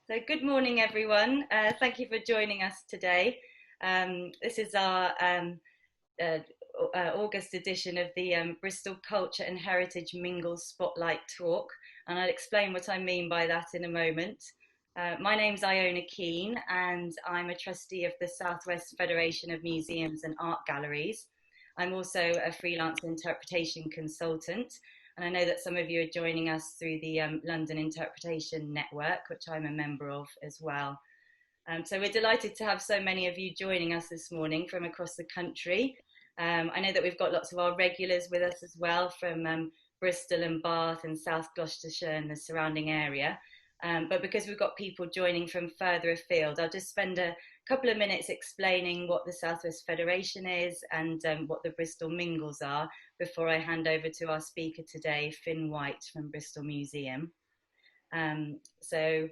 So good morning, everyone. Thank you for joining us today. This is our uh, August edition of the Bristol Culture and Heritage Mingle Spotlight Talk, and I'll explain what I mean by that in a moment. My name's Iona Keane, and I'm a trustee of the Southwest Federation of Museums and Art Galleries. I'm also a freelance interpretation consultant, and I know that some of you are joining us through the London Interpretation Network, which I'm a member of as well. So we're delighted to have so many of you joining us this morning from across the country. I know that we've got lots of our regulars with us as well from Bristol and Bath and South Gloucestershire and the surrounding area. But because we've got people joining from further afield, I'll just spend a couple of minutes explaining what the Southwest Federation is and what the Bristol Mingles are before I hand over to our speaker today, Finn White from Bristol Museum. So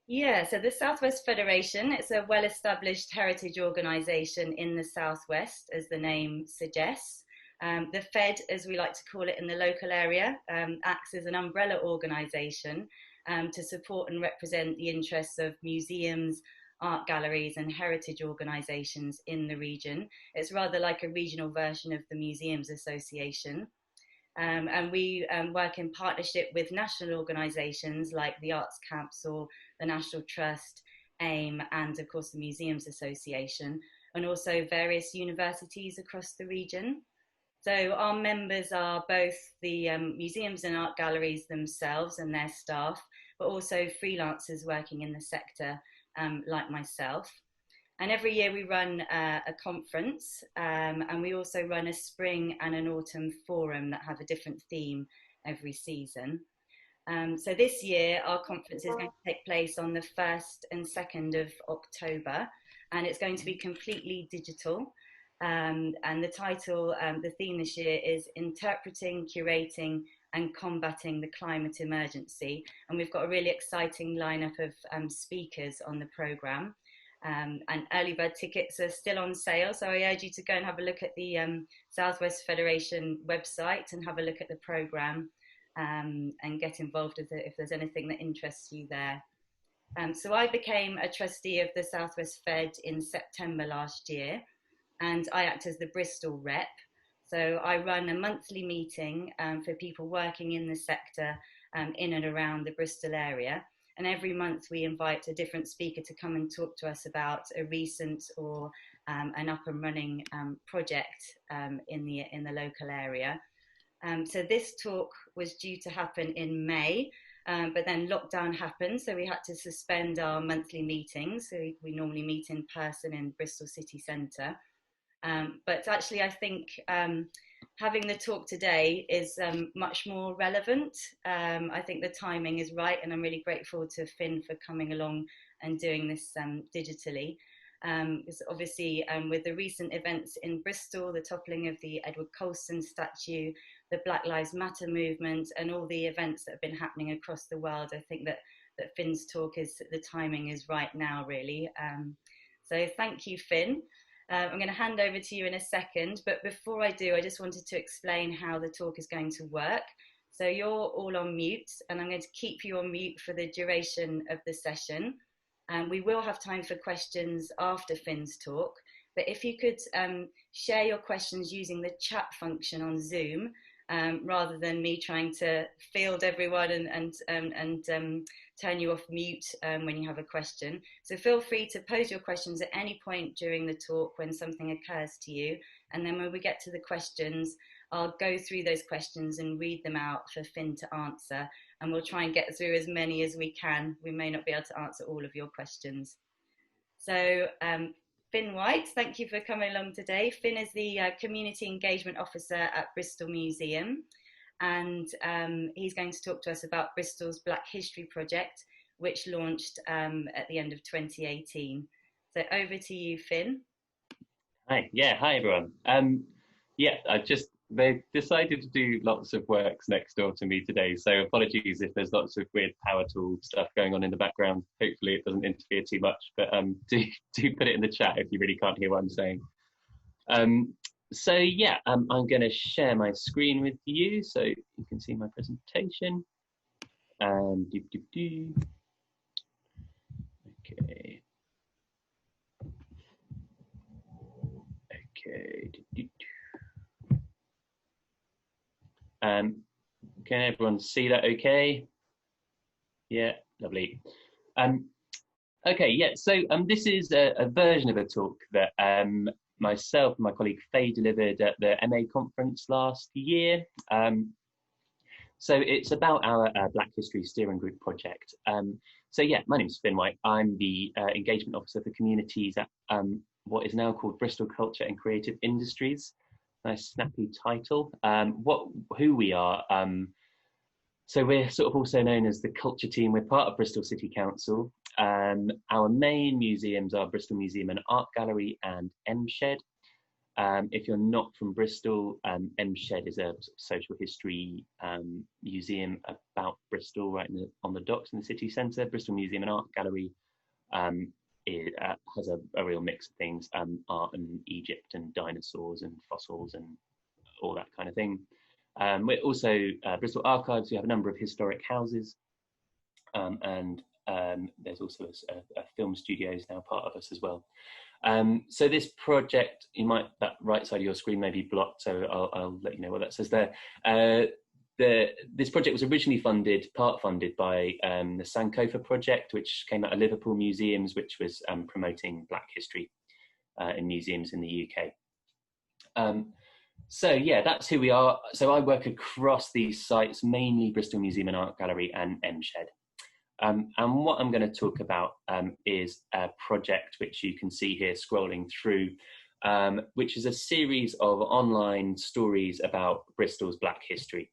the Southwest Federation, it's a well-established heritage organisation in the Southwest, as the name suggests. The Fed, as we like to call it in the local area, acts as an umbrella organisation to support and represent the interests of museums, art galleries and heritage organisations in the region. It's rather like a regional version of the Museums Association. And we work in partnership with national organisations like the Arts Council, the National Trust, AIM, and of course the Museums Association, and also various universities across the region. So our members are both the museums and art galleries themselves and their staff, but also freelancers working in the sector like myself. And every year we run a conference, and we also run a spring and an autumn forum that have a different theme every season. So this year our conference is going to take place on the 1st and 2nd of October, and it's going to be completely digital. And the title, the theme this year is Interpreting, Curating and Combating the Climate Emergency. And we've got a really exciting lineup of speakers on the programme. And early bird tickets are still on sale, so I urge you to go and have a look at the Southwest Federation website and have a look at the programme and get involved if there's anything that interests you there. So I became a trustee of the Southwest Fed in September last year, and I act as the Bristol rep. So I run a monthly meeting for people working in the sector in and around the Bristol area. And every month we invite a different speaker to come and talk to us about a recent or an up and running project in the local area. So this talk was due to happen in May, but then lockdown happened, so we had to suspend our monthly meetings. So we normally meet in person in Bristol city centre. But actually I think having the talk today is much more relevant. I think the timing is right, and I'm really grateful to Finn for coming along and doing this digitally. Because obviously with the recent events in Bristol, the toppling of the Edward Colston statue, the Black Lives Matter movement and all the events that have been happening across the world, I think that Finn's talk the timing is right now really. So thank you, Finn. I'm going to hand over to you in a second, but before I do, I just wanted to explain how the talk is going to work. So you're all on mute, and I'm going to keep you on mute for the duration of the session. We will have time for questions after Finn's talk, but if you could share your questions using the chat function on Zoom, rather than me trying to field everyone and turn you off mute when you have a question. So feel free to pose your questions at any point during the talk when something occurs to you. And then when we get to the questions, I'll go through those questions and read them out for Finn to answer. And we'll try and get through as many as we can. We may not be able to answer all of your questions. So Finn White, thank you for coming along today. Finn is the Community Engagement Officer at Bristol Museum, and he's going to talk to us about Bristol's Black History project, which launched at the end of 2018. So over to you, Finn. Hi everyone. They decided to do lots of works next door to me today, so apologies if there's lots of weird power tool stuff going on in the background. Hopefully it doesn't interfere too much, but do put it in the chat if you really can't hear what I'm saying. I'm going to share my screen with you so you can see my presentation. Okay. Can everyone see that okay? Yeah, lovely. Okay, yeah, so this is a version of a talk that myself and my colleague Faye delivered at the MA conference last year. So it's about our Black History Steering Group project. So yeah, my name is Finn White. I'm the engagement officer for communities at what is now called Bristol Culture and Creative Industries. Nice snappy title. Who we are. So we're sort of also known as the culture team. We're part of Bristol City Council. Our main museums are Bristol Museum and Art Gallery and MShed. If you're not from Bristol, MShed is a social history museum about Bristol, right on the docks in the city centre. Bristol Museum and Art Gallery has a real mix of things, art and Egypt and dinosaurs and fossils and all that kind of thing. We're also Bristol Archives. We have a number of historic houses, and there's also a film studio is now part of us as well. So this project, that right side of your screen may be blocked, so I'll let you know what that says there. This project was originally part funded by the Sankofa project, which came out of Liverpool Museums, which was promoting Black history in museums in the UK. So yeah, that's who we are. So I work across these sites, mainly Bristol Museum and Art Gallery and MShed. And what I'm going to talk about is a project which you can see here scrolling through, which is a series of online stories about Bristol's Black history.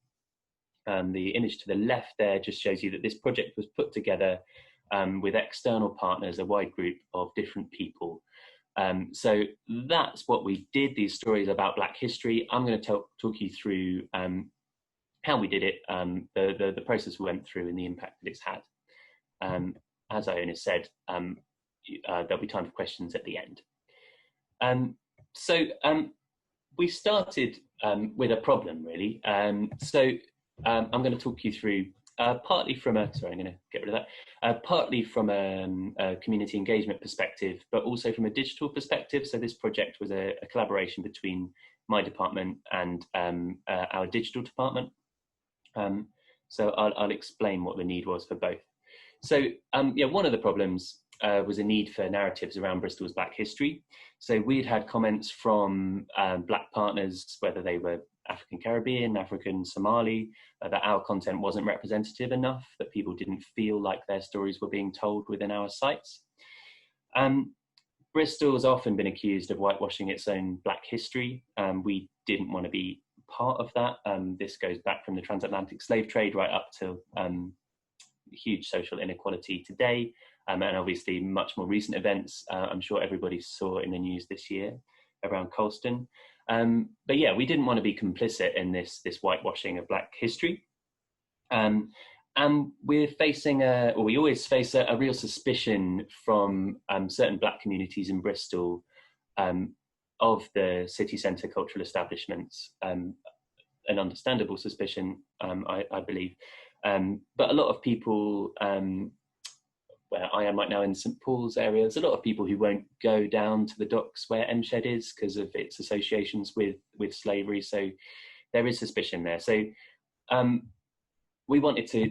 The image to the left there just shows you that this project was put together with external partners, a wide group of different people. So that's what we did, these stories about Black history. I'm going to talk you through how we did it, the process we went through and the impact that it's had. As Iona said, there'll be time for questions at the end. So we started with a problem, really. I'm going to talk you through partly from a, sorry, I'm going to get rid of that, partly from a community engagement perspective, but also from a digital perspective. So this project was a collaboration between my department and our digital department. So I'll explain what the need was for both. So yeah, one of the problems was a need for narratives around Bristol's Black history. So we'd had comments from Black partners, whether they were African Caribbean, African Somali, that our content wasn't representative enough, that people didn't feel like their stories were being told within our sites. Bristol has often been accused of whitewashing its own Black history. We didn't want to be part of that. This goes back from the transatlantic slave trade right up to huge social inequality today, and obviously much more recent events. I'm sure everybody saw in the news this year around Colston. But yeah, we didn't want to be complicit in this whitewashing of Black history. And we're facing we always face a real suspicion from certain Black communities in Bristol of the city centre cultural establishments, an understandable suspicion, I believe. But a lot of people, where I am right now in St Paul's area, there's a lot of people who won't go down to the docks where MShed is because of its associations with slavery. So there is suspicion there. So we wanted to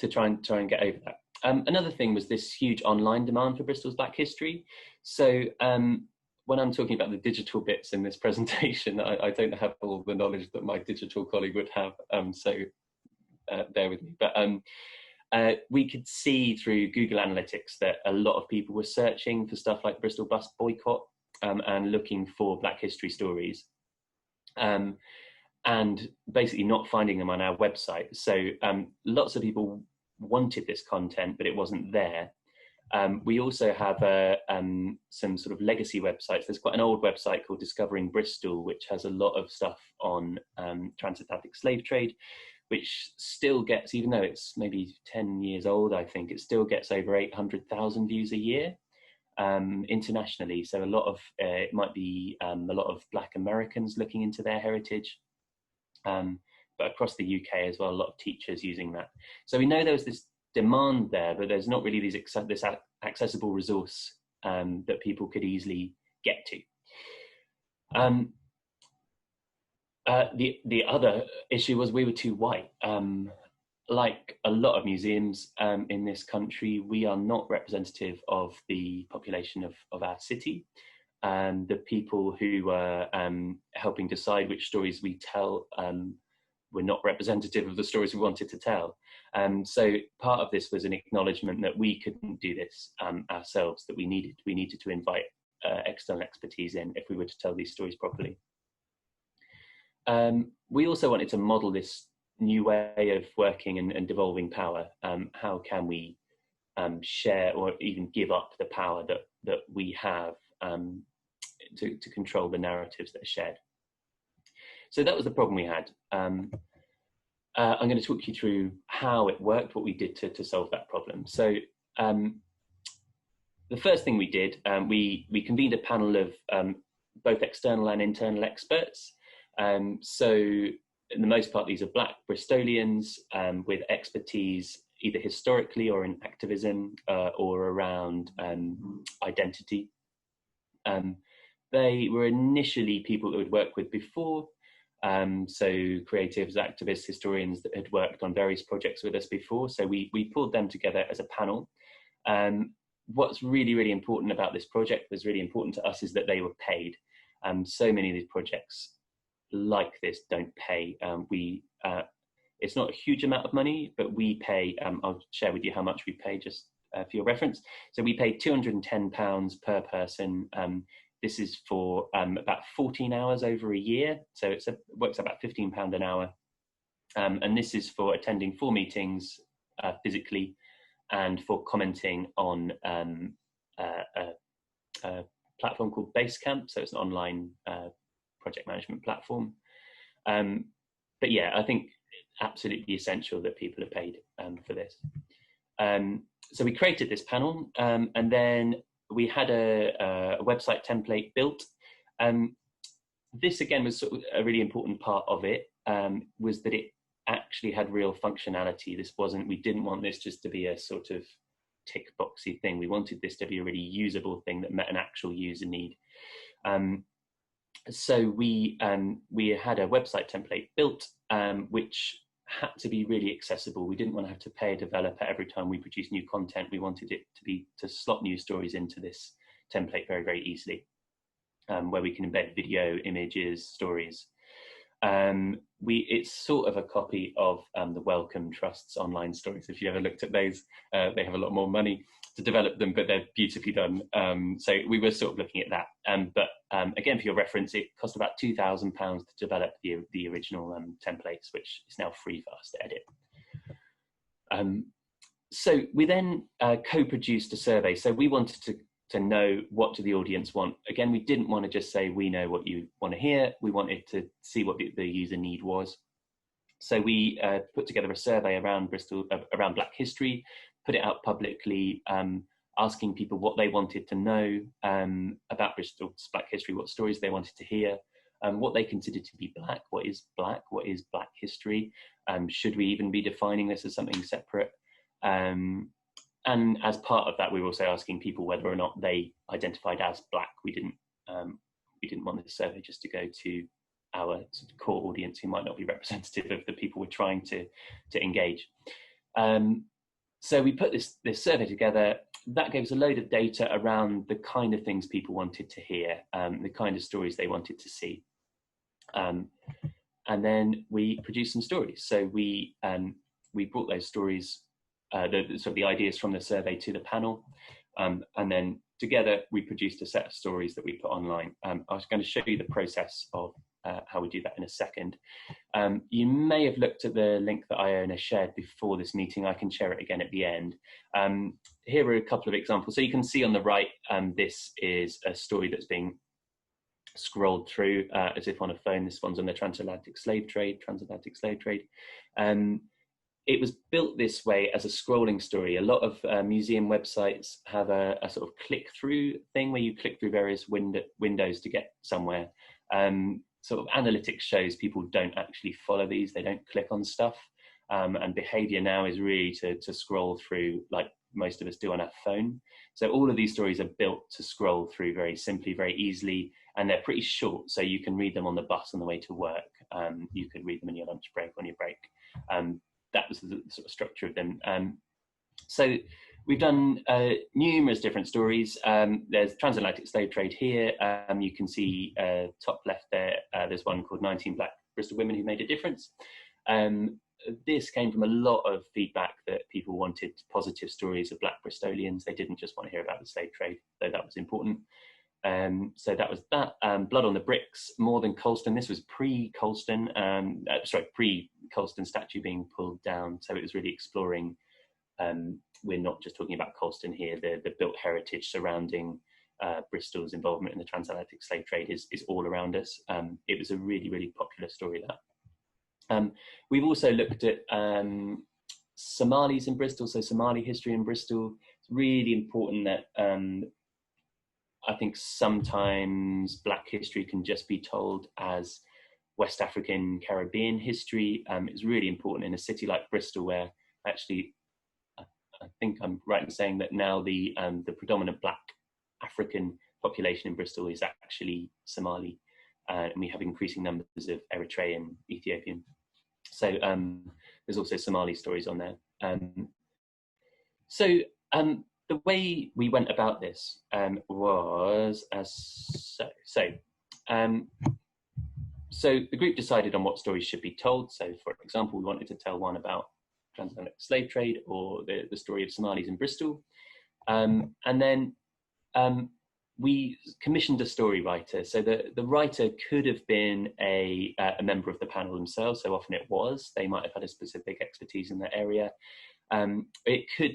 try and get over that. Another thing was this huge online demand for Bristol's Black history. So when I'm talking about the digital bits in this presentation, I don't have all the knowledge that my digital colleague would have, so bear with me. But we could see through Google Analytics that a lot of people were searching for stuff like Bristol Bus Boycott and looking for Black history stories, and basically not finding them on our website. So lots of people wanted this content, but it wasn't there. We also have some sort of legacy websites. There's quite an old website called Discovering Bristol, which has a lot of stuff on transatlantic slave trade, which still gets, even though it's maybe 10 years old, I think, it still gets over 800,000 views a year internationally. So a lot of, it might be a lot of Black Americans looking into their heritage, but across the UK as well, a lot of teachers using that. So we know there was this demand there, but there's not really this accessible resource that people could easily get to. Um, the other issue was we were too white. Like a lot of museums in this country, we are not representative of the population of our city. The people who were helping decide which stories we tell were not representative of the stories we wanted to tell. So part of this was an acknowledgement that we couldn't do this ourselves, that we needed to invite external expertise in if we were to tell these stories properly. We also wanted to model this new way of working and devolving power. How can we share or even give up the power that we have to control the narratives that are shared? So that was the problem we had. I'm going to talk you through how it worked, what we did to solve that problem. So the first thing we did, we convened a panel of both external and internal experts. So in the most part, these are Black Bristolians with expertise either historically or in activism or around identity. They were initially people that we'd worked with before, so creatives, activists, historians that had worked on various projects with us before. So we pulled them together as a panel. What's really, really important about this project, was really important to us, is that they were paid. So many of these projects like this don't pay. It's not a huge amount of money, but we pay, I'll share with you how much we pay just for your reference. So we paid £210 per person. This is for about 14 hours over a year. So it works out about £15 an hour. And this is for attending 4 meetings physically and for commenting on a platform called Basecamp. So it's an online project management platform. But yeah, I think absolutely essential that people are paid for this. So we created this panel and then we had a website template built. This again was sort of a really important part of it, was that it actually had real functionality. We didn't want this just to be a sort of tick boxy thing. We wanted this to be a really usable thing that met an actual user need. So we had a website template built, which had to be really accessible. We didn't want to have to pay a developer every time we produce new content. We wanted it to slot new stories into this template very, very easily, where we can embed video, images, stories. It's sort of a copy of the Wellcome Trust's online stories. If you ever looked at those, they have a lot more money to develop them, but they're beautifully done. So we were sort of looking at that. But again, for your reference, it cost about £2,000 to develop the original templates, which is now free for us to edit. So we then co-produced a survey. So we wanted to know, what do the audience want? Again, we didn't want to just say, we know what you want to hear. We wanted to see what the user need was. So we put together a survey around around Black history, put it out publicly, asking people what they wanted to know about Bristol's Black history, what stories they wanted to hear, what they considered to be Black, what is Black history, should we even be defining this as something separate? And as part of that, we were also asking people whether or not they identified as Black. We didn't want the survey just to go to our sort of core audience who might not be representative of the people we're trying to engage. So we put this survey together. That gave us a load of data around the kind of things people wanted to hear, the kind of stories they wanted to see. And then we produced some stories. So we brought those stories, the ideas from the survey to the panel. And then together we produced a set of stories that we put online. I was going to show you the process of how we do that in a second. You may have looked at the link that Iona shared before this meeting. I can share it again at the end. Here are a couple of examples. So you can see on the right, this is a story that's being scrolled through as if on a phone. This one's on the transatlantic slave trade. It was built this way as a scrolling story. A lot of museum websites have a sort of click-through thing where you click through various windows to get somewhere. Sort of analytics shows people don't actually follow these. They don't click on stuff. And behavior now is really to scroll through like most of us do on our phone. So all of these stories are built to scroll through very simply, very easily, and they're pretty short, so you can read them on the bus on the way to work. You could read them in your lunch break, on your break. That was the sort of structure of them. So we've done numerous different stories. There's transatlantic slave trade here. You can see top left there, there's one called 19 Black Bristol Women Who Made a Difference. This came from a lot of feedback that people wanted positive stories of Black Bristolians. They didn't just want to hear about the slave trade, though that was important. So that was that. Blood on the Bricks, More Than Colston. This was pre-Colston, pre-Colston statue being pulled down. So it was really exploring, we're not just talking about Colston here, the built heritage surrounding Bristol's involvement in the transatlantic slave trade is all around us. It was a really, really popular story, that. We've also looked at Somalis in Bristol, so Somali history in Bristol. It's really important that I think sometimes Black history can just be told as West African Caribbean history. It's really important in a city like Bristol, where actually, I think I'm right in saying that now the predominant Black African population in Bristol is actually Somali, and we have increasing numbers of Eritrean, Ethiopian. So there's also Somali stories on there. So the way we went about this was as so. So the group decided on what stories should be told. So, for example, we wanted to tell one about transatlantic slave trade or the story of Somalis in Bristol. And then we commissioned a story writer. So the writer could have been a member of the panel themselves. So often it was. They might have had a specific expertise in that area.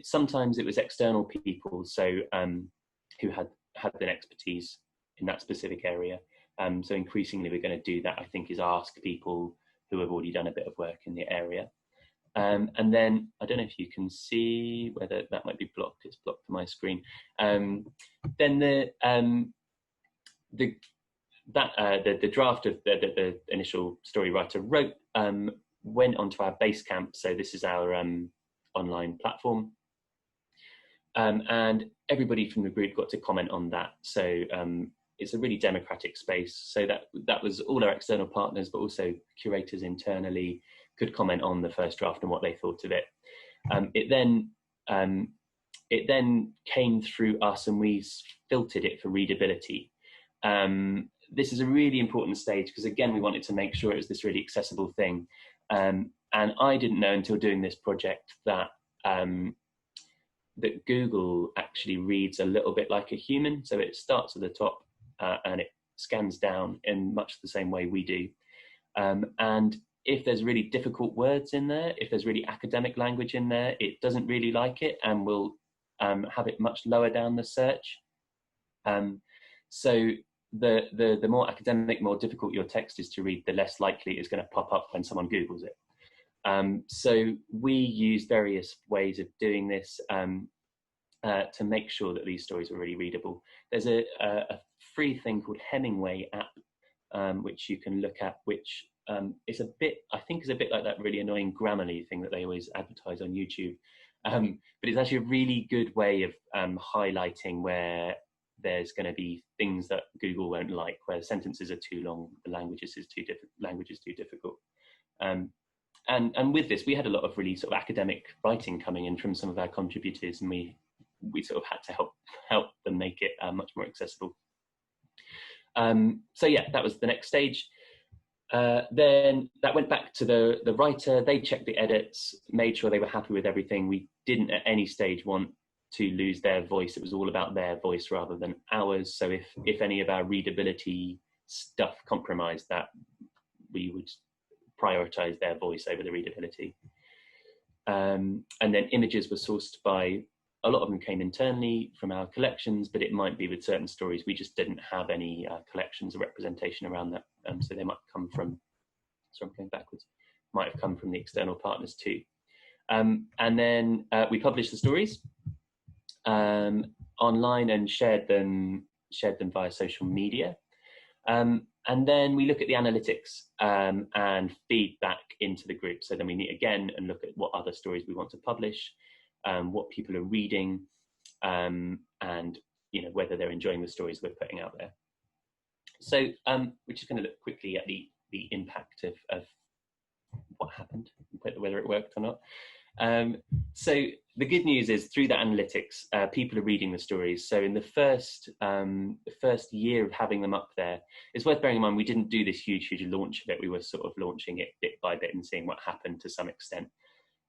Sometimes it was external people, so who had an expertise in that specific area. So increasingly we're going to do that, I think, is ask people who have already done a bit of work in the area. And then I don't know if you can see whether that might be blocked. It's blocked on my screen. Then the draft of the initial story writer wrote went onto our Basecamp. So this is our online platform, and everybody from the group got to comment on that. So it's a really democratic space. So that was all our external partners, but also curators internally could comment on the first draft and what they thought of it. It then came through us, and we filtered it for readability. This is a really important stage because, again, we wanted to make sure it was this really accessible thing. And I didn't know until doing this project that that Google actually reads a little bit like a human. So it starts at the top and it scans down in much the same way we do. And if there's really difficult words in there, if there's really academic language in there, it doesn't really like it and will have it much lower down the search. So the more academic, more difficult your text is to read, the less likely it's going to pop up when someone Googles it. So we use various ways of doing this to make sure that these stories are really readable. There's a free thing called Hemingway app, which you can look at, which is a bit, I think is a bit like that really annoying Grammarly thing that they always advertise on YouTube. But it's actually a really good way of highlighting where there's going to be things that Google won't like, where sentences are too long, the language is too difficult. And with this, we had a lot of really sort of academic writing coming in from some of our contributors, and we sort of had to help them make it much more accessible. So yeah, that was the next stage. Then that went back to the writer. They checked the edits, made sure they were happy with everything. We didn't at any stage want to lose their voice. It was all about their voice rather than ours. So if any of our readability stuff compromised that, we would prioritize their voice over the readability. And then images were sourced by, a lot of them came internally from our collections, but it might be with certain stories we just didn't have any collections or representation around that. So they might come from, sorry, I'm going backwards, might have come from the external partners too. And then we published the stories online and shared them via social media. And then we look at the analytics and feed back into the group. So then we meet again and look at what other stories we want to publish. what people are reading, and whether they're enjoying the stories we're putting out there. So we're just going to look quickly at the impact of what happened, whether it worked or not. So the good news is, through the analytics, people are reading the stories. So in the first year of having them up there, it's worth bearing in mind we didn't do this huge launch of it. We were sort of launching it bit by bit and seeing what happened to some extent.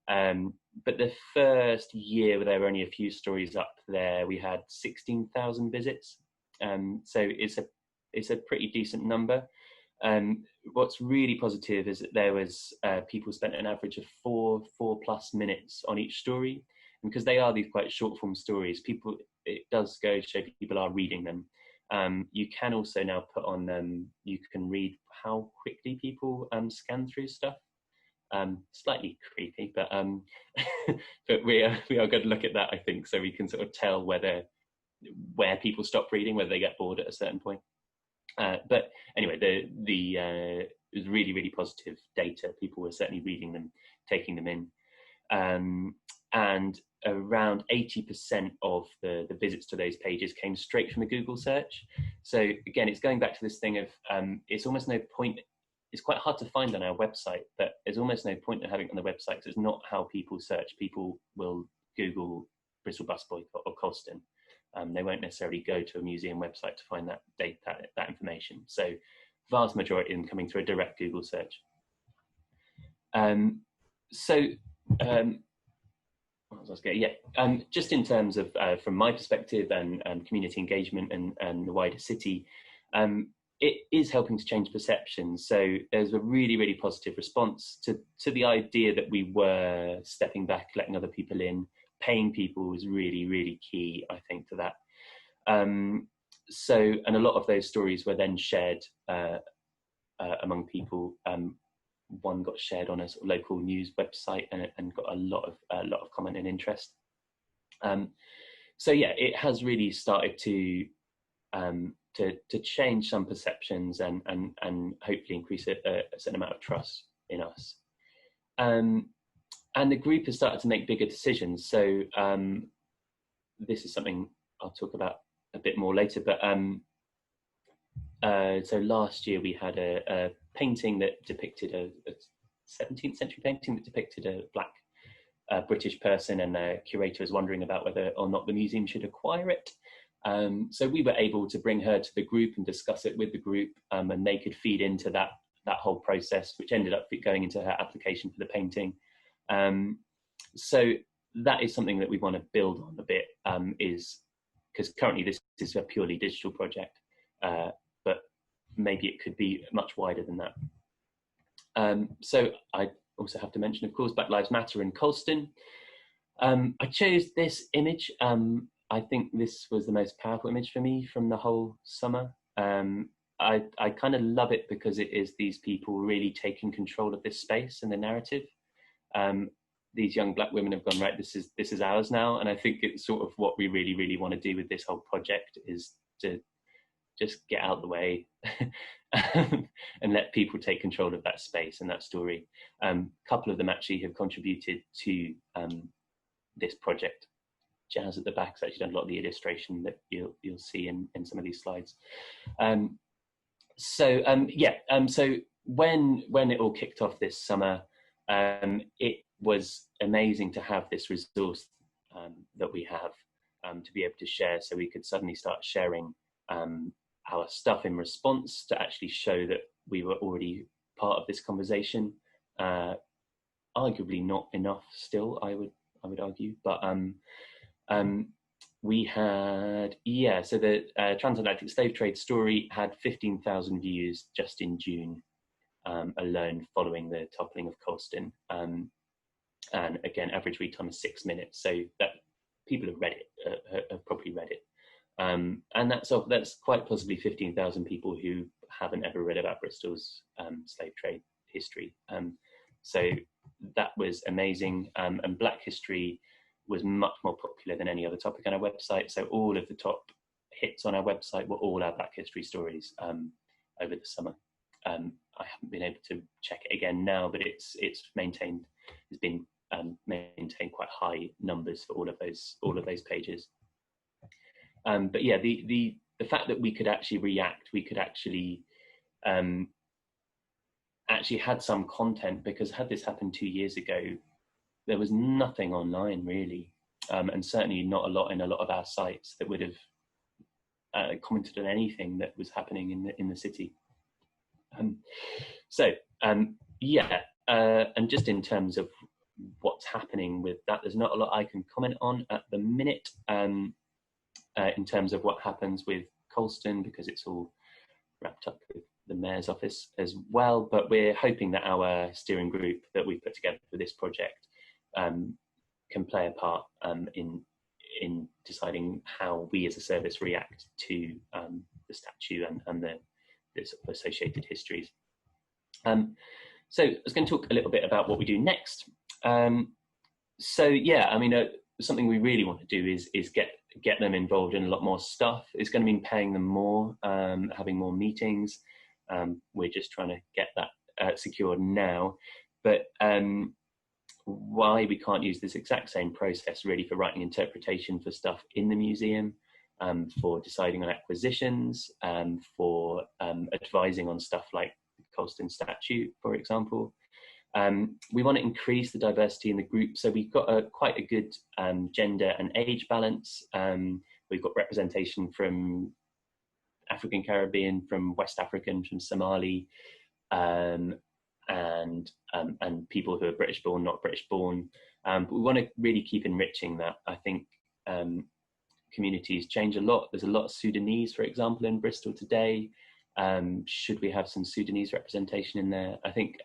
But the first year, there were only a few stories up there, we had 16,000 visits. So it's a pretty decent number. What's really positive is that there was people spent an average of four plus minutes on each story, and because they are these quite short form stories, it does go to show people are reading them. You can also now put on them, you can read how quickly people scan through stuff. Slightly creepy, but but we are going to look at that, I think, so we can sort of tell where people stop reading, whether they get bored at a certain point. But anyway, it was really positive data. People were certainly reading them, taking them in, and around 80% of the visits to those pages came straight from a Google search. So again, it's going back to this thing of it's almost no point. It's quite hard to find on our website, but there's almost no point in having it on the website because it's not how people search. People will Google Bristol Bus Boycott or Colston. They won't necessarily go to a museum website to find that data, that information. So vast majority of them coming through a direct Google search. Just in terms of, from my perspective and community engagement and the wider city, it is helping to change perceptions. So there's a really positive response to the idea that we were stepping back, letting other people in. Paying people was really key, I think, to that. And a lot of those stories were then shared among people. One got shared on a sort of local news website and got a lot of comment and interest. So yeah, it has really started to change some perceptions and hopefully increase a certain amount of trust in us. And the group has started to make bigger decisions. So this is something I'll talk about a bit more later. But so last year we had a painting that depicted a 17th century painting that depicted a black British person, and the curator was wondering about whether or not the museum should acquire it. So we were able to bring her to the group and discuss it with the group, and they could feed into that whole process, which ended up going into her application for the painting. So that is something that we want to build on a bit, is because currently this is a purely digital project, but maybe it could be much wider than that. So I also have to mention, of course, Black Lives Matter in Colston. I chose this image. I think this was the most powerful image for me from the whole summer. I kind of love it because it is these people really taking control of this space and the narrative. These young black women have gone, right, this is ours now. And I think it's sort of what we really want to do with this whole project, is to just get out of the way and let people take control of that space and that story. A couple of them actually have contributed to this project. Jazz at the back has actually done a lot of the illustration that you'll see in some of these slides. So when it all kicked off this summer, it was amazing to have this resource that we have to be able to share. So we could suddenly start sharing our stuff in response to actually show that we were already part of this conversation. Arguably not enough still, I would argue, but we had, so the transatlantic slave trade story had 15,000 views just in June alone, following the toppling of Colston. And again, average read time is 6 minutes, so that people have read it, have probably read it. And that's quite possibly 15,000 people who haven't ever read about Bristol's slave trade history. So that was amazing. And Black history was much more popular than any other topic on our website. So all of the top hits on our website were all our Black history stories over the summer. I haven't been able to check it again now, but it's maintained, it's been maintain quite high numbers for all of those pages. But yeah, the fact that we could actually react, we could actually had some content, because had this happened 2 years ago, there was nothing online really, and certainly not a lot in a lot of our sites that would have commented on anything that was happening in the city. And just in terms of what's happening with that, there's not a lot I can comment on at the minute in terms of what happens with Colston, because it's all wrapped up with the Mayor's office as well. But we're hoping that our steering group that we put together for this project can play a part in deciding how we as a service react to the statue and the sort of associated histories. So I was going to talk a little bit about what we do next. Something we really want to do is get them involved in a lot more stuff. It's going to mean paying them more, having more meetings. We're just trying to get that secured now. But why we can't use this exact same process really for writing interpretation for stuff in the museum, for deciding on acquisitions, for advising on stuff like the Colston statue, for example. We want to increase the diversity in the group, so we've got quite a good gender and age balance. We've got representation from African Caribbean, from West African, from Somali, and people who are British born, not British born. But we want to really keep enriching that. I think communities change a lot. There's a lot of Sudanese, for example, in Bristol today. Should we have some Sudanese representation in there? I think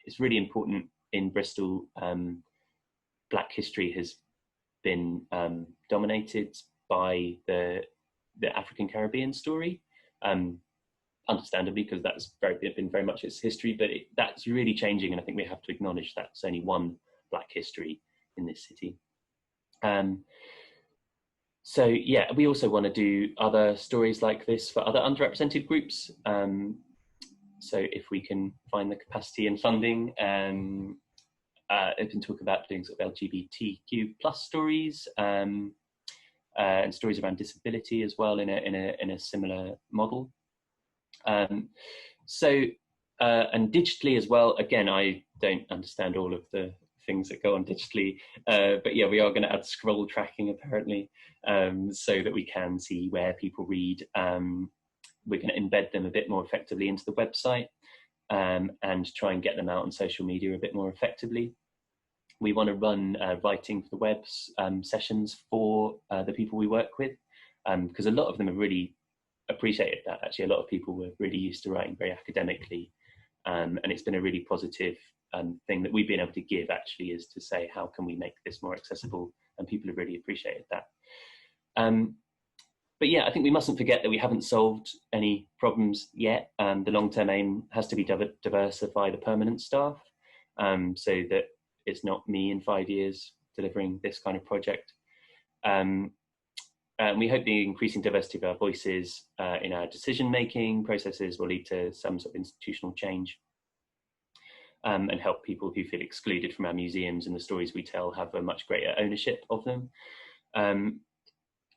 it's really important in Bristol. Black history has been dominated by the African Caribbean story, understandably, because that's been very much its history, but that's really changing, and I think we have to acknowledge that there's only one Black history in this city. So yeah, we also want to do other stories like this for other underrepresented groups. So if we can find the capacity and funding, I can talk about doing sort of LGBTQ plus stories, and stories around disability as well in a similar model. And digitally as well. Again, I don't understand all of the things that go on digitally, but yeah, we are going to add scroll tracking apparently, so that we can see where people read. We're going to embed them a bit more effectively into the website, and try and get them out on social media a bit more effectively. We want to run writing for the webs sessions for the people we work with, because a lot of them have really appreciated that. Actually, a lot of people were really used to writing very academically, and it's been a really positive thing that we've been able to give, actually, is to say, how can we make this more accessible? And people have really appreciated that. But yeah, I think we mustn't forget that we haven't solved any problems yet. The long-term aim has to be diversify the permanent staff, so that it's not me in 5 years delivering this kind of project. And we hope the increasing diversity of our voices in our decision-making processes will lead to some sort of institutional change, and help people who feel excluded from our museums and the stories we tell have a much greater ownership of them.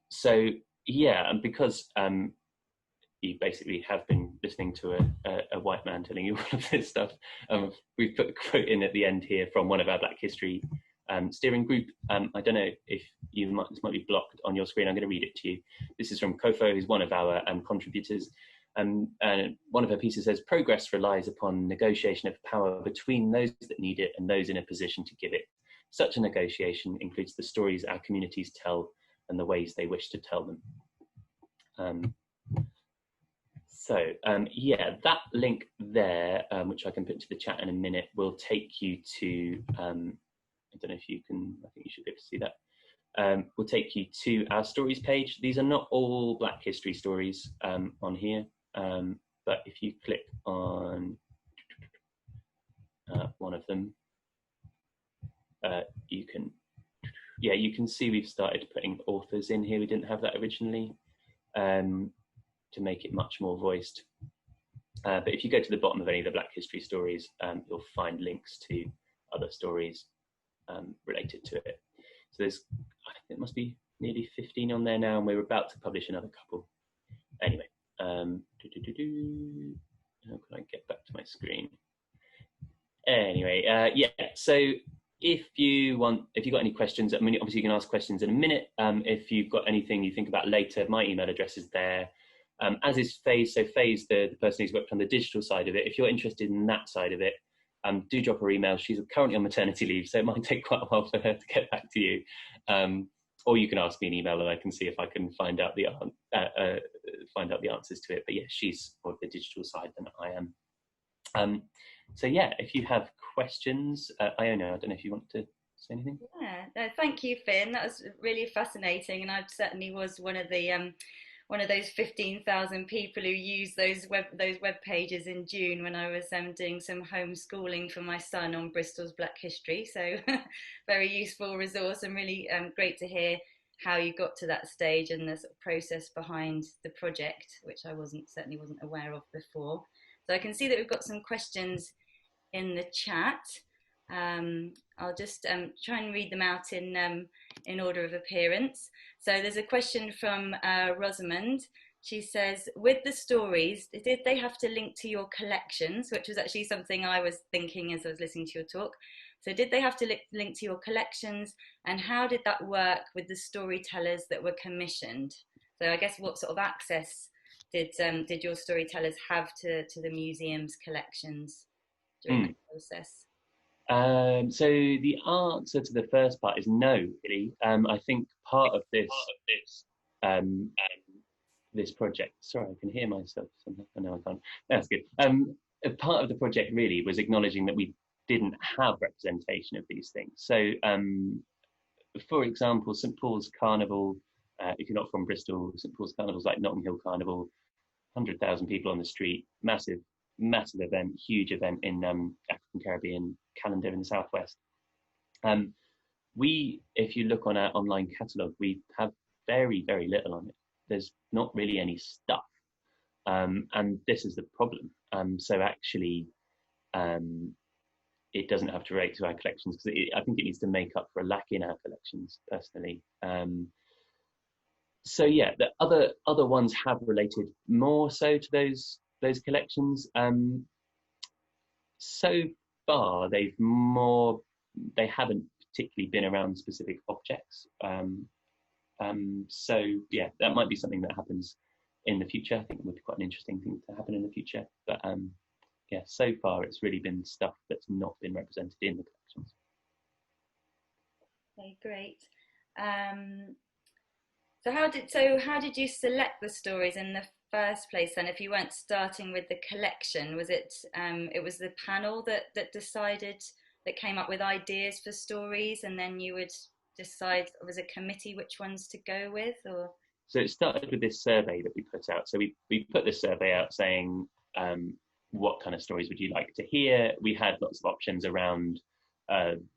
So yeah, and because you basically have been listening to a white man telling you all of this stuff, we've put a quote in at the end here from one of our Black History steering group. I don't know if this might be blocked on your screen. I'm going to read it to you. This is from Kofo, who's one of our contributors. And one of her pieces says, "Progress relies upon negotiation of power between those that need it and those in a position to give it. Such a negotiation includes the stories our communities tell and the ways they wish to tell them." Yeah, that link there, which I can put into the chat in a minute, will take you to, I don't know if you can, I think you should be able to see that. Will take you to our stories page. These are not all Black history stories on here, but if you click on one of them, you can see we've started putting authors in here. We didn't have that originally, to make it much more voiced. But if you go to the bottom of any of the Black history stories, you'll find links to other stories. related to it. So there's, I think it must be nearly 15 on there now, and we're about to publish another couple. Anyway, how can I get back to my screen? Anyway, yeah, so if you've got any questions, I mean, obviously you can ask questions in a minute. If you've got anything you think about later, my email address is there, as is Faye's. So Faye's the person who's worked on the digital side of it. If you're interested in that side of it, do drop her email. She's currently on maternity leave, so it might take quite a while for her to get back to you. Or you can ask me an email and I can see if I can find out the answers to it. But yeah, she's more of the digital side than I am. So yeah, if you have questions, Iona, I don't know if you want to say anything. Yeah, no, thank you, Finn. That was really fascinating, and I certainly was one of those 15,000 people who used those web pages in June when I was doing some homeschooling for my son on Bristol's Black History. So very useful resource, and really great to hear how you got to that stage and the sort of process behind the project, which I certainly wasn't aware of before. So I can see that we've got some questions in the chat. I'll just try and read them out in order of appearance. So there's a question from Rosamond. She says, with the stories, did they have to link to your collections? Which was actually something I was thinking as I was listening to your talk. So did they have to link to your collections? And how did that work with the storytellers that were commissioned? So I guess what sort of access did your storytellers have to the museum's collections during that process? So the answer to the first part is no, really. I think part of this this project. Sorry, I can hear myself. I know I can't. That's good. A part of the project really was acknowledging that we didn't have representation of these things. So, for example, St Paul's Carnival. If you're not from Bristol, St Paul's Carnival is like Notting Hill Carnival. 100,000 people on the street, massive event, huge event in African Caribbean calendar in the southwest. If you look on our online catalogue, we have very, very little on it. There's not really any stuff, and this is the problem. So actually, it doesn't have to relate to our collections because I think it needs to make up for a lack in our collections, personally. So yeah, the other ones have related more so to those collections. So far, they haven't particularly been around specific objects. So yeah, that might be something that happens in the future. I think it would be quite an interesting thing to happen in the future. But yeah, so far it's really been stuff that's not been represented in the collections. Okay, great. So how did you select the stories in the first place then? If you weren't starting with the collection, was it was the panel that decided, that came up with ideas for stories, and then you would decide, or was a committee, which ones to go with? Or so it started with this survey that we put out. So we put this survey out saying, what kind of stories would you like to hear? We had lots of options around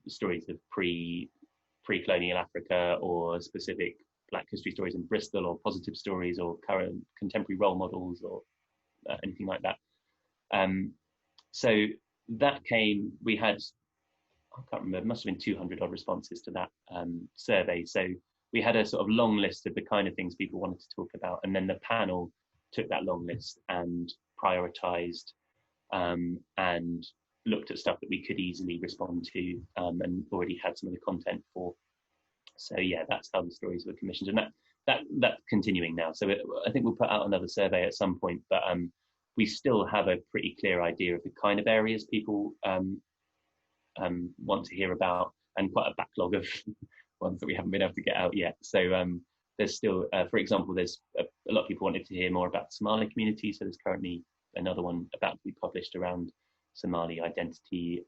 stories of pre-colonial Africa, or specific Black history stories in Bristol, or positive stories, or current contemporary role models, or anything like that. So that came, we had, I can't remember, it must have been 200 odd responses to that survey. So we had a sort of long list of the kind of things people wanted to talk about, and then the panel took that long list and prioritized and looked at stuff that we could easily respond to, and already had some of the content for. So yeah, that's how the stories were commissioned, and that's continuing now. So I think we'll put out another survey at some point, but we still have a pretty clear idea of the kind of areas people want to hear about, and quite a backlog of ones that we haven't been able to get out yet. So there's still, for example, there's a lot of people wanted to hear more about the Somali community. So there's currently another one about to be published around Somali identity,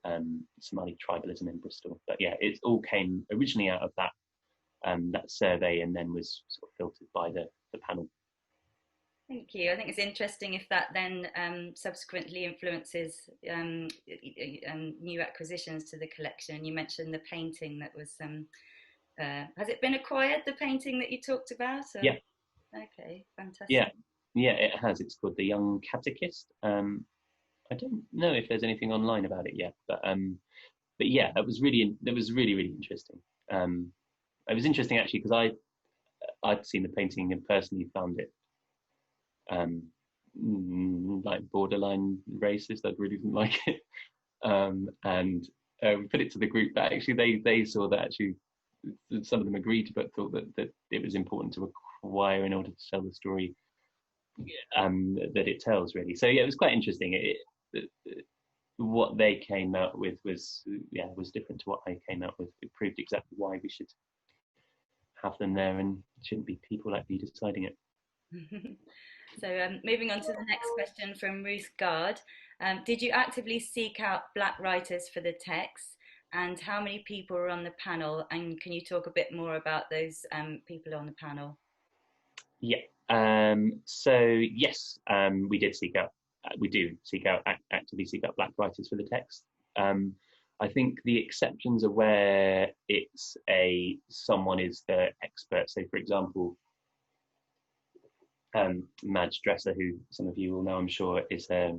Somali tribalism in Bristol. But yeah, it all came originally out of that survey, and then was sort of filtered by the panel. Thank you. I think it's interesting if that then subsequently influences new acquisitions to the collection. You mentioned the painting that was, has it been acquired, the painting that you talked about? Or? Yeah. Okay, fantastic. Yeah, it has. It's called The Young Catechist. I don't know if there's anything online about it yet, but yeah, that was really really interesting. It was interesting actually because I'd seen the painting and personally found it um, like borderline racist. I really didn't like it, and we put it to the group. But actually, they saw that actually some of them agreed, but thought that it was important to acquire in order to tell the story that it tells. Really, so yeah, it was quite interesting. What they came out with was different to what I came out with. It proved exactly why we should have them there and shouldn't be people like me deciding it. So moving on to the next question from Ruth Gard. Did you actively seek out Black writers for the text? And how many people were on the panel? And can you talk a bit more about those people on the panel? Yeah. So yes, we did seek out. We do seek out actively seek out Black writers for the text. I think the exceptions are where it's someone is the expert. So, for example, Madge Dresser, who some of you will know, I'm sure, is a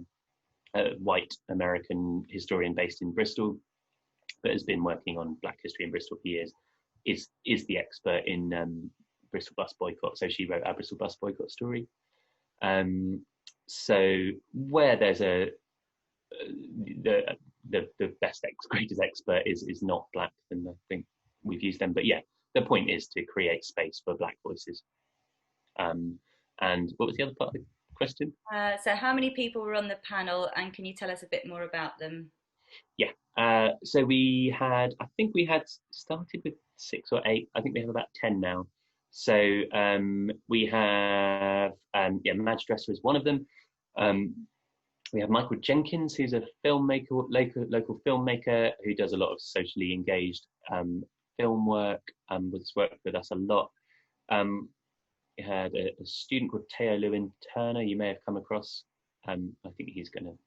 white American historian based in Bristol, but has been working on Black history in Bristol for years, is the expert in Bristol bus boycott. So she wrote our Bristol bus boycott story. So where there's the best greatest expert is not Black, then I think we've used them. But yeah, the point is to create space for Black voices. And what was the other part of the question? So how many people were on the panel, and can you tell us a bit more about them? Yeah, so I think we had started with 6 or 8. I think we have about 10 now. So we have, Madge Dresser is one of them. We have Michael Jenkins, who's a filmmaker, local filmmaker who does a lot of socially engaged film work, has worked with us a lot. We had a student called Teo Lewin Turner, you may have come across. I think he's going to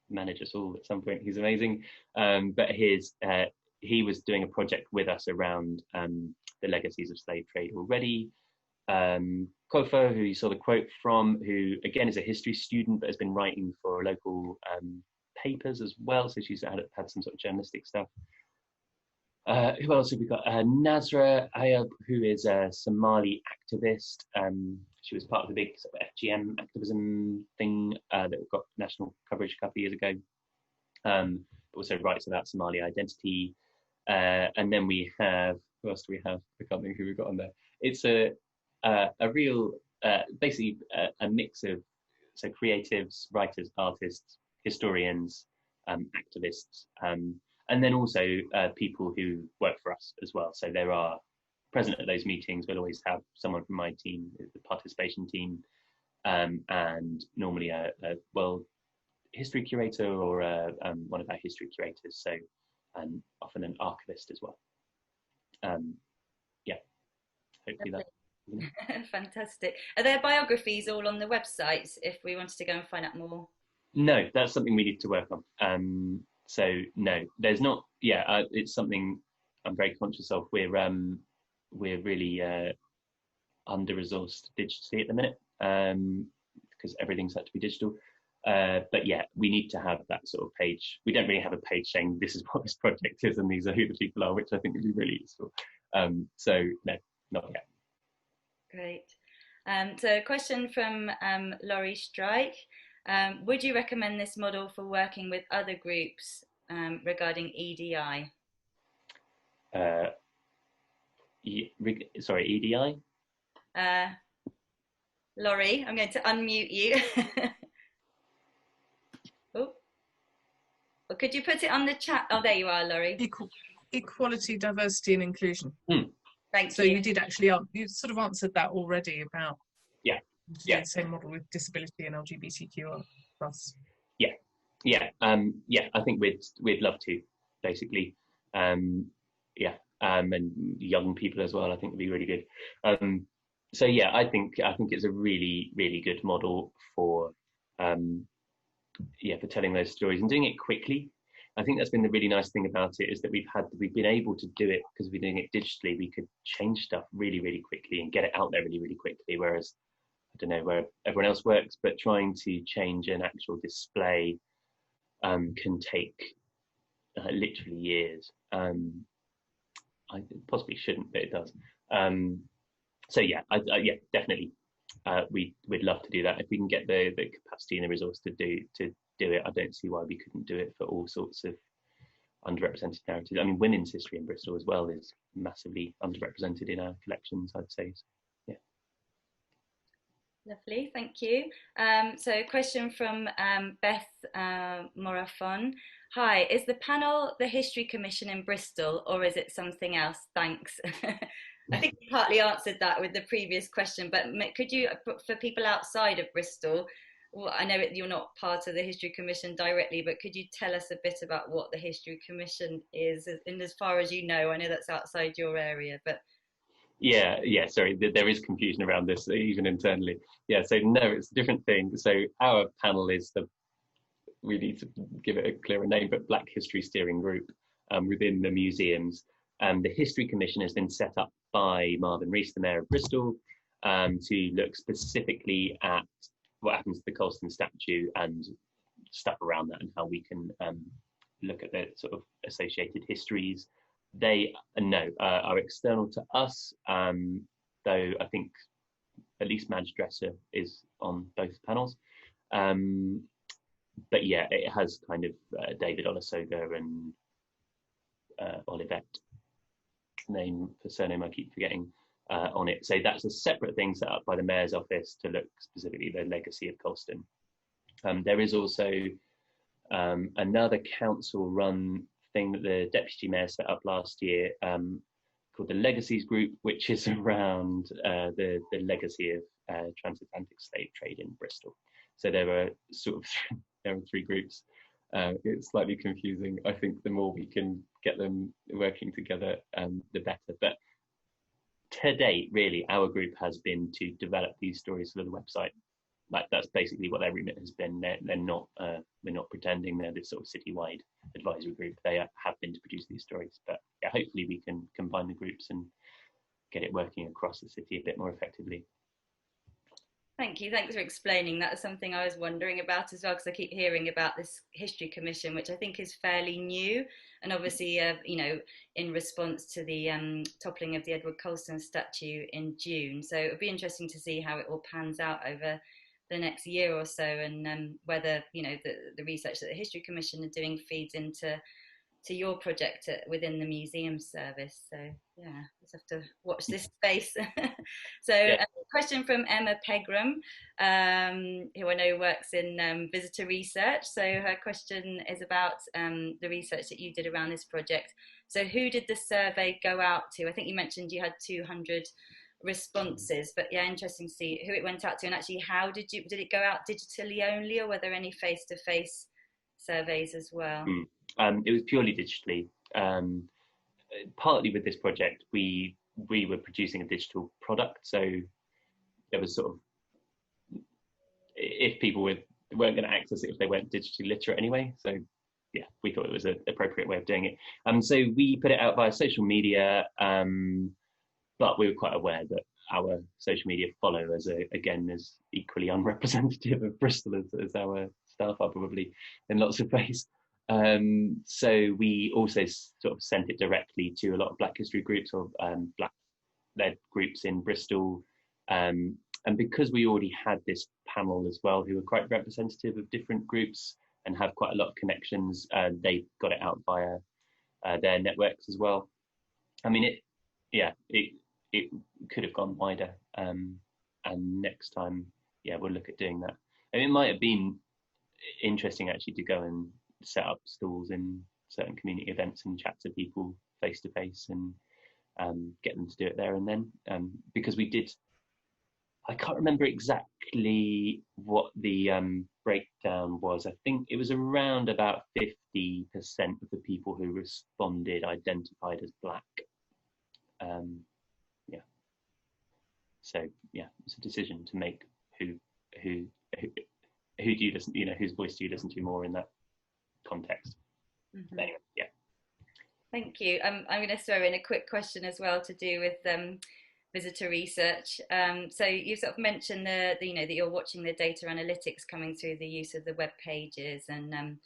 manage us all at some point. He's amazing. But he was doing a project with us around the legacies of slave trade already. Kofo, who you saw the quote from, who again is a history student but has been writing for local papers as well. So she's had some sort of journalistic stuff. Who else have we got? Nazra Ayub, who is a Somali activist. She was part of the big sort of FGM activism thing that got national coverage a couple of years ago. Also writes about Somali identity. And then we have, who else do we have? I can't think who we've got on there. It's a real, basically a mix of creatives, writers, artists, historians, activists, and then also people who work for us as well. So there are present at those meetings. We'll always have someone from my team, the participation team, and normally a world history curator or one of our history curators. So often an archivist as well. Yeah, hopefully that. Fantastic. Are there biographies all on the websites if we wanted to go and find out more? No, that's something we need to work on. So no, there's not. Yeah, it's something I'm very conscious of. We're really under-resourced digitally at the minute because everything's had to be digital. But yeah, we need to have that sort of page. We don't really have a page saying this is what this project is and these are who the people are, which I think would be really useful. So no, not yet. Great. So a question from Laurie Strike. Would you recommend this model for working with other groups regarding EDI? Sorry, EDI? Laurie, I'm going to unmute you. Oh, well, could you put it on the chat? Oh, there you are, Laurie. Equality, diversity and inclusion. Thank you. So you did actually, you sort of answered that already about the same model with disability and LGBTQ+. I think we'd love to, basically. And young people as well, I think would be really good. So yeah, I think it's a really, really good model for for telling those stories and doing it quickly. I think that's been the really nice thing about it, is that we've been able to do it because we're doing it digitally. We could change stuff really, really quickly and get it out there really, really quickly. Whereas I don't know where everyone else works, but trying to change an actual display can take literally years. I possibly shouldn't, but it does. So yeah, yeah, definitely. We'd love to do that if we can get the capacity and the resource to do it. I don't see why we couldn't do it for all sorts of underrepresented narratives. I mean, women's history in Bristol as well is massively underrepresented in our collections, I'd say. So, yeah. Lovely, thank you. So a question from Beth Morafon. Hi, is the panel the History Commission in Bristol, or is it something else? Thanks. I think you partly answered that with the previous question, but could you, for people outside of Bristol, well, I know you're not part of the History Commission directly, but could you tell us a bit about what the History Commission is, and as far as you know? I know that's outside your area, but... Yeah, sorry, there is confusion around this, even internally. Yeah, so no, it's a different thing. So our panel is we need to give it a clearer name, but Black History Steering Group within the museums. The History Commission has been set up by Marvin Rees, the Mayor of Bristol, to look specifically at what happens to the Colston statue and stuff around that, and how we can look at the sort of associated histories. They are external to us, though I think at least Madge Dresser is on both panels. But yeah, it has kind of David Olusoga and Olivet, surname I keep forgetting, on it. So that's a separate thing set up by the Mayor's office to look specifically at the legacy of Colston. There is also another council-run thing that the Deputy Mayor set up last year called the Legacies Group, which is around the legacy of transatlantic slave trade in Bristol. So there are three groups. It's slightly confusing. I think the more we can get them working together, the better. But to date, really, our group has been to develop these stories for the website. Like, that's basically what their remit has been. They're not. We're not pretending they're this sort of citywide advisory group. They have been to produce these stories. But yeah, hopefully we can combine the groups and get it working across the city a bit more effectively. Thank you. Thanks for explaining. That was something I was wondering about as well, because I keep hearing about this History Commission, which I think is fairly new, and obviously, in response to the toppling of the Edward Colston statue in June. So it would be interesting to see how it all pans out over the next year or so, and whether the research that the History Commission are doing feeds into your project within the museum service. So yeah, just have to watch this space. So yeah. A question from Emma Pegram, who I know works in visitor research. So her question is about the research that you did around this project. So who did the survey go out to? I think you mentioned you had 200 responses, but yeah, interesting to see who it went out to, and actually how did it go out digitally only, or were there any face-to-face surveys as well? It was purely digitally. Partly with this project, we were producing a digital product, so there was sort of, if people weren't going to access it if they weren't digitally literate anyway. So yeah, we thought it was an appropriate way of doing it. So we put it out via social media, but we were quite aware that our social media followers again is equally unrepresentative of Bristol as our staff are probably in lots of ways. So we also sort of sent it directly to a lot of Black history groups or Black-led groups in Bristol. And because we already had this panel as well, who were quite representative of different groups and have quite a lot of connections, they got it out via their networks as well. I mean, it could have gone wider. And next time, yeah, we'll look at doing that. And it might have been interesting actually to go and set up stalls in certain community events and chat to people face to face and get them to do it there and then, because we did, I can't remember exactly what the breakdown was. I think it was around about 50% of the people who responded identified as Black. Yeah, so yeah, it's a decision to make who do you listen, whose voice do you listen to more in that context. Mm-hmm. Anyway, yeah. Thank you. I'm going to throw in a quick question as well to do with visitor research. So you sort of mentioned that you're watching the data analytics coming through the use of the web pages and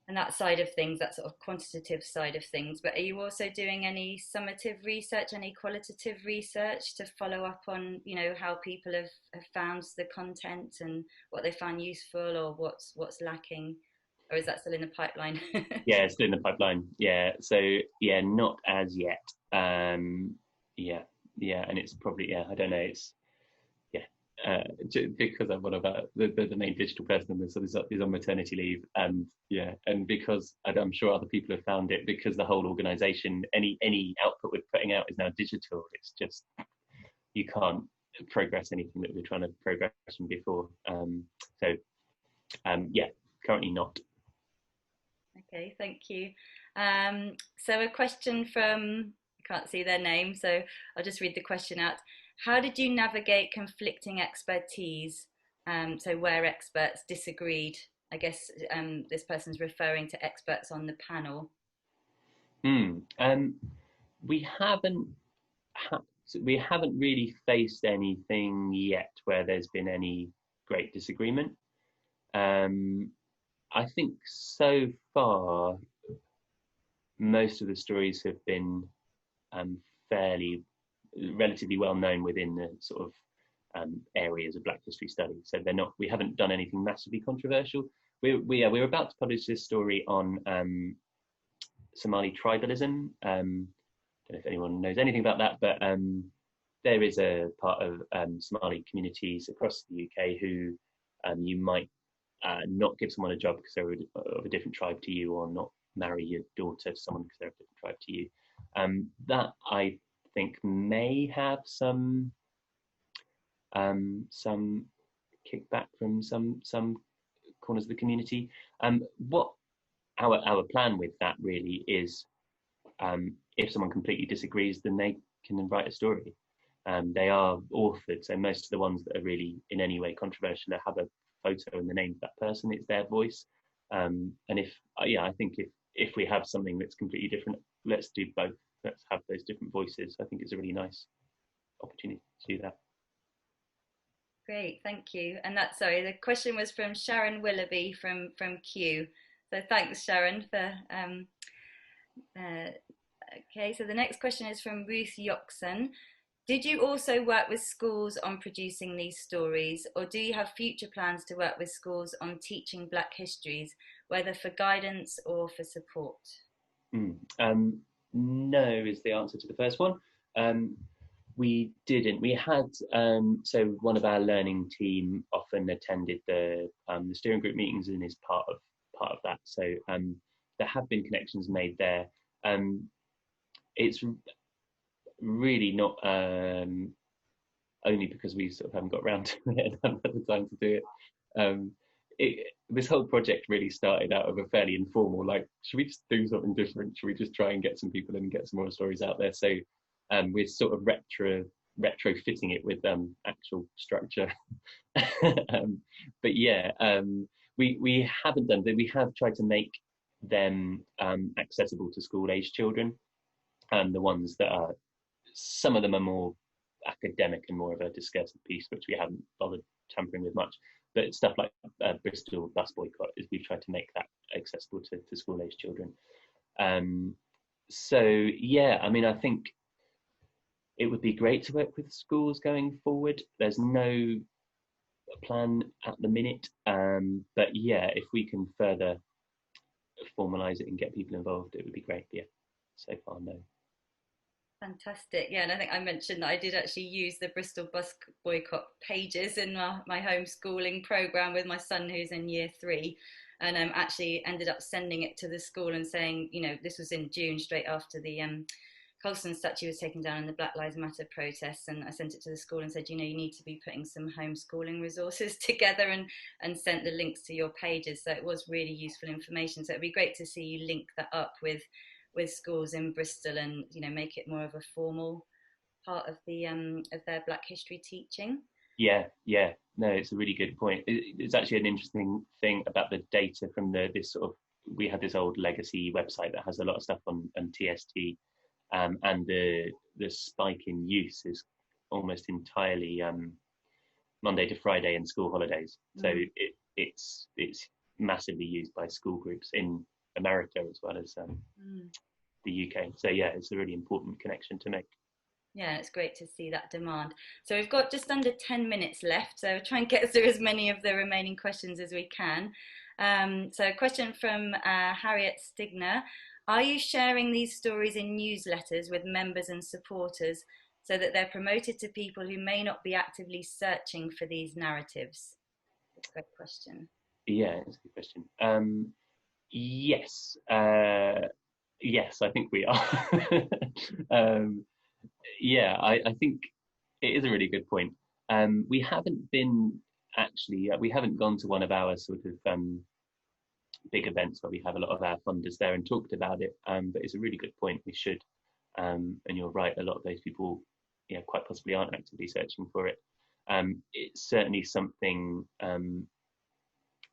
and that side of things, that sort of quantitative side of things. But are you also doing any summative research, any qualitative research to follow up on, you know, how people have found the content and what they found useful or what's lacking? Or is that still in the pipeline? Yeah, it's still in the pipeline. Yeah, so yeah, not as yet. Yeah, and it's probably, yeah, I don't know. It's because I'm one of the main digital person in this is on maternity leave, and and because I'm sure other people have found it, because the whole organisation, any output we're putting out is now digital. It's just, you can't progress anything that we're trying to progress from before. Currently not. Okay, thank you. So a question from, I can't see their name, so I'll just read the question out. How did you navigate conflicting expertise? So where experts disagreed, I guess this person's referring to experts on the panel. We haven't really faced anything yet where there's been any great disagreement. I think so far most of the stories have been relatively well known within the sort of areas of Black history study. So we haven't done anything massively controversial. We're about to publish this story on Somali tribalism. I don't know if anyone knows anything about that, but there is a part of Somali communities across the UK who you might not give someone a job because they're of a different tribe to you, or not marry your daughter to someone because they're of a different tribe to you. That I think may have some kickback from some corners of the community. What our plan with that really is, if someone completely disagrees, then they can write a story. They are authored, so most of the ones that are really in any way controversial, they have a photo and the name of that person. It's their voice. And I think if we have something that's completely different, let's do both. Let's have those different voices. I think it's a really nice opportunity to do that. Great, thank you. And the question was from Sharon Willoughby from Kew. So thanks, Sharon, for okay, so the next question is from Ruth Yoxon. Did you also work with schools on producing these stories, or do you have future plans to work with schools on teaching Black histories, whether for guidance or for support? No is the answer to the first one. We didn't. We had so one of our learning team often attended the steering group meetings and is part of that. So there have been connections made there. It's really not only because we sort of haven't got around to it and haven't had the time to do it. This whole project really started out of a fairly informal, like, should we just do something different? Should we just try and get some people in and get some more stories out there? So we're sort of retrofitting it with actual structure. But yeah, we haven't done that. We have tried to make them accessible to school age children, and the ones that are, some of them are more academic and more of a discursive piece, which we haven't bothered tampering with much. But stuff like Bristol bus boycott, is we've tried to make that accessible to school age children. So yeah, I mean, I think it would be great to work with schools going forward. There's no plan at the minute, but yeah, if we can further formalise it and get people involved, it would be great. Yeah, so far no. Fantastic. Yeah, and I think I mentioned that I did actually use the Bristol bus boycott pages in my homeschooling programme with my son who's in year 3, and actually ended up sending it to the school and saying, you know, this was in June, straight after the Colston statue was taken down in the Black Lives Matter protests, and I sent it to the school and said, you know, you need to be putting some homeschooling resources together, and sent the links to your pages. So it was really useful information. So it'd be great to see you link that up with schools in Bristol, and, you know, make it more of a formal part of the of their Black history teaching. Yeah, no, it's a really good point. It's actually an interesting thing about the data from this sort of, we had this old legacy website that has a lot of stuff on TST, and the spike in use is almost entirely Monday to Friday and school holidays. So it's massively used by school groups in America as well as the UK. So yeah, it's a really important connection to make. Yeah, it's great to see that demand. So we've got just under 10 minutes left, so we'll try and get through as many of the remaining questions as we can. So a question from Harriet Stigner. Are you sharing these stories in newsletters with members and supporters so that they're promoted to people who may not be actively searching for these narratives? That's a great question. Yeah, it's a good question. Yes. Yes, I think we are. Yeah, I think it is a really good point. We haven't gone to one of our sort of big events where we have a lot of our funders there and talked about it, but it's a really good point. We should, and you're right, a lot of those people, quite possibly aren't actively searching for it. It's certainly something,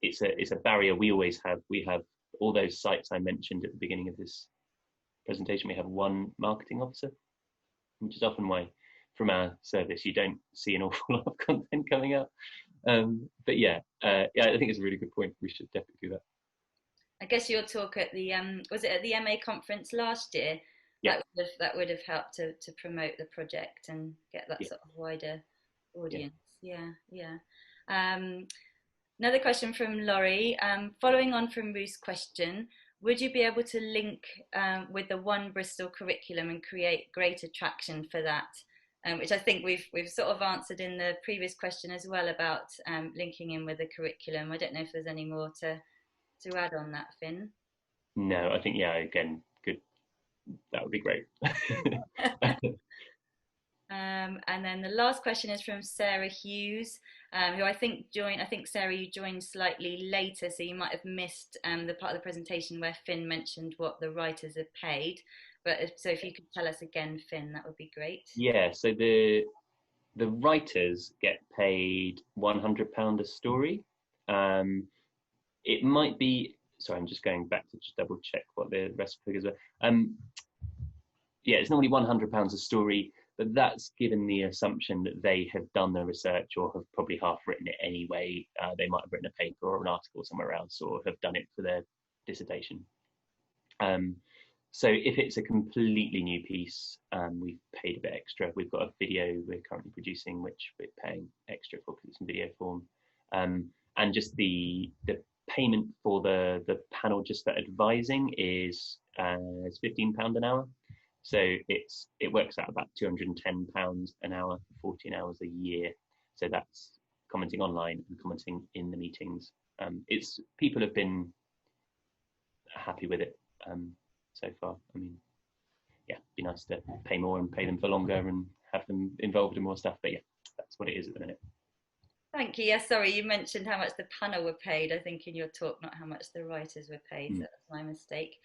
it's a barrier we always have. We have all those sites I mentioned at the beginning of this presentation. We have one marketing officer, which is often why from our service you don't see an awful lot of content coming out. But yeah, I think it's a really good point. We should definitely do that. I guess your talk at the was it at the MA conference last year? Yeah. That would have helped to promote the project and get that sort of wider audience. Yeah. Another question from Laurie. Following on from Ruth's question, would you be able to link with the One Bristol curriculum and create greater traction for that? Which I think we've sort of answered in the previous question as well about linking in with the curriculum. I don't know if there's any more to add on that, Finn. No, I think again, good. That would be great. And then the last question is from Sarah Hughes, who I think joined. I think Sarah, you joined slightly later, so you might have missed the part of the presentation where Finn mentioned what the writers are paid. But if you could tell us again, Finn, that would be great. Yeah. So the writers get paid £100 a story. It might be. Sorry, I'm just going back to just double check what the rest of the figures are. Yeah, it's normally £100 a story, but that's given the assumption that they have done the research or have probably half written it anyway. They might have written a paper or an article somewhere else or have done it for their dissertation. So if it's a completely new piece, we've paid a bit extra. We've got a video we're currently producing, which we're paying extra for because it's in video form. And just the payment for the panel just for advising is £15 an hour. So it works out about £210 an hour for 14 hours a year. So that's commenting online and commenting in the meetings. People have been happy with it so far. I mean, yeah, it'd be nice to pay more and pay them for longer and have them involved in more stuff. But yeah, that's what it is at the minute. Thank you. Yes, sorry, you mentioned how much the panel were paid, I think, in your talk, not how much the writers were paid. So that's my mistake.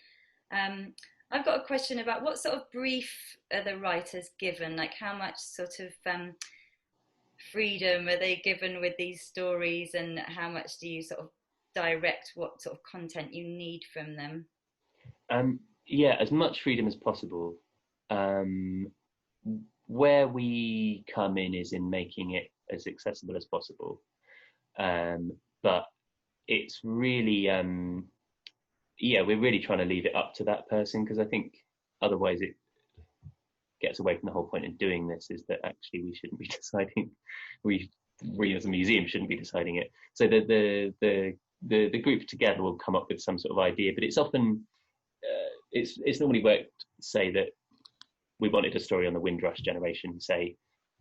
I've got a question about what sort of brief are the writers given? Like how much sort of freedom are they given with these stories, and how much do you sort of direct what sort of content you need from them? Yeah, as much freedom as possible. Where we come in is in making it as accessible as possible. But it's really, we're really trying to leave it up to that person, because I think otherwise it gets away from the whole point in doing this, is that actually we shouldn't be deciding. We as a museum shouldn't be deciding it. So the group together will come up with some sort of idea, but it's often it's normally worked. Say that we wanted a story on the Windrush generation, say,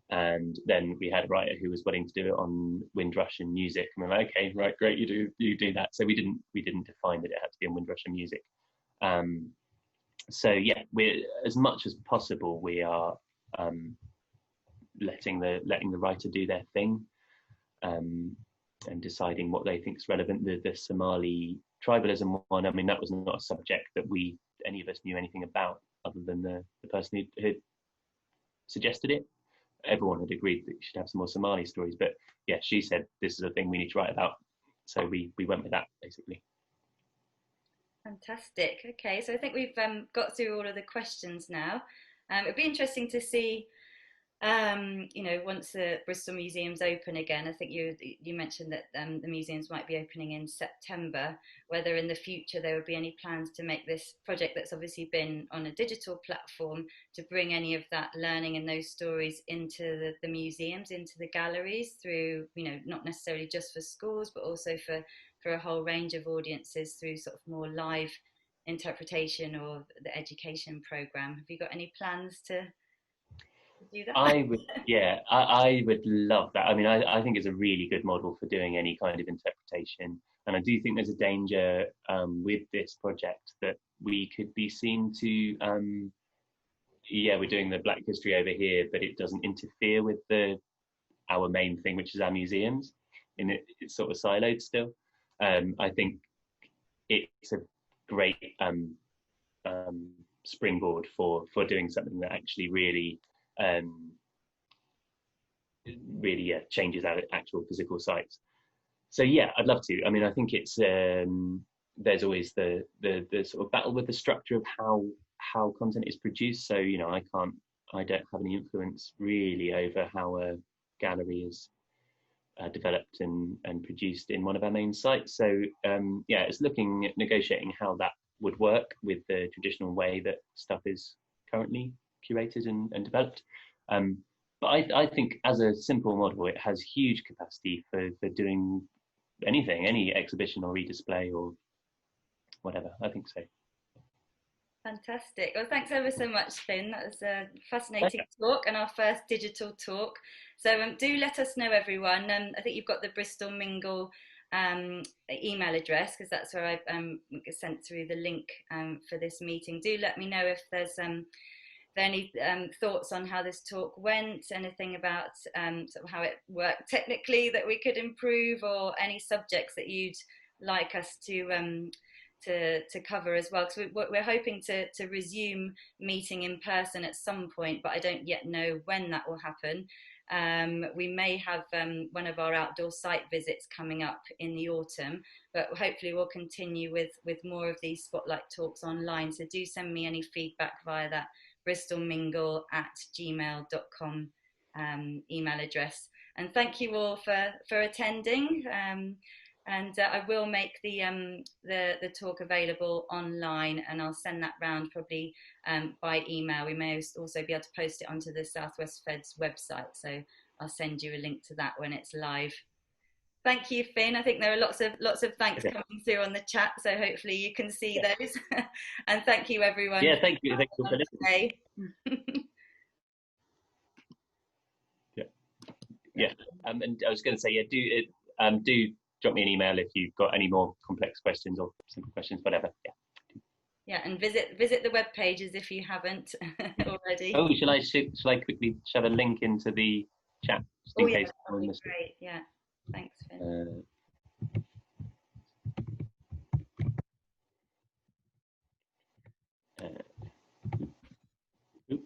and then we had a writer who was willing to do it on Windrush and music, and we're like, okay, right, great, you do that. So we didn't define that it had to be on Windrush and music. So yeah, we're, as much as possible, we are letting the writer do their thing, and deciding what they think is relevant. The Somali tribalism one, I mean, that was not a subject that any of us knew anything about, other than the person who had suggested it. Everyone had agreed that you should have some more Somali stories, but yeah, she said this is a thing we need to write about, so we went with that, basically. Fantastic. Okay, so I think we've got through all of the questions now. It'd be interesting to see You know, once the Bristol Museums open again, I think you mentioned that the museums might be opening in September, whether in the future there would be any plans to make this project that's obviously been on a digital platform to bring any of that learning and those stories into the museums, into the galleries through, you know, not necessarily just for schools, but also for a whole range of audiences through sort of more live interpretation or the education program. Have you got any plans to do that? I would, yeah, I would love that. I mean, I think it's a really good model for doing any kind of interpretation. And I do think there's a danger with this project that we could be seen to, yeah, we're doing the Black History over here, but it doesn't interfere with our main thing, which is our museums. And it's sort of siloed still. I think it's a great springboard for doing something that actually really changes our actual physical sites. So yeah, I'd love to. I mean, I think it's there's always the sort of battle with the structure of how content is produced. So, you know, I don't have any influence really over how a gallery is developed and produced in one of our main sites. So yeah, it's looking at negotiating how that would work with the traditional way that stuff is currently curated and developed. But I think as a simple model, it has huge capacity for doing anything, any exhibition or redisplay or whatever. I think so. Fantastic. Well, thanks ever so much, Finn. That was a fascinating talk and our first digital talk. So do let us know, everyone. I think you've got the Bristol Mingle email address, because that's where I sent through the link for this meeting. Do let me know if there's any thoughts on how this talk went, anything about sort of how it worked technically that we could improve, or any subjects that you'd like us to cover as well, because we're hoping to resume meeting in person at some point, but I don't yet know when that will happen. We may have one of our outdoor site visits coming up in the autumn, but hopefully we'll continue with more of these spotlight talks online. So do send me any feedback via that bristolmingle@gmail.com email address. And thank you all for attending. And I will make the talk available online, and I'll send that round probably by email. We may also be able to post it onto the South West Fed's website, so I'll send you a link to that when it's live. Thank you, Finn. I think there are lots of thanks coming through on the chat, so hopefully you can see those. And thank you, everyone. Yeah, thank you. Thanks for listening. Yeah. And I was going to say, yeah, do drop me an email if you've got any more complex questions or simple questions, whatever. Yeah, and visit the web pages if you haven't already. Oh, shall I quickly shove a link into the chat just in case? That would be great. Yeah, thanks, Finn.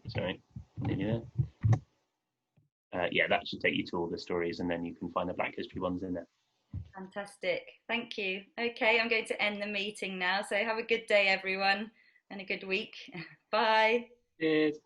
Sorry, nearly there. Yeah, that should take you to all the stories, and then you can find the Black History ones in there. Fantastic. Thank you. Okay, I'm going to end the meeting now. So have a good day, everyone, and a good week. Bye. Cheers.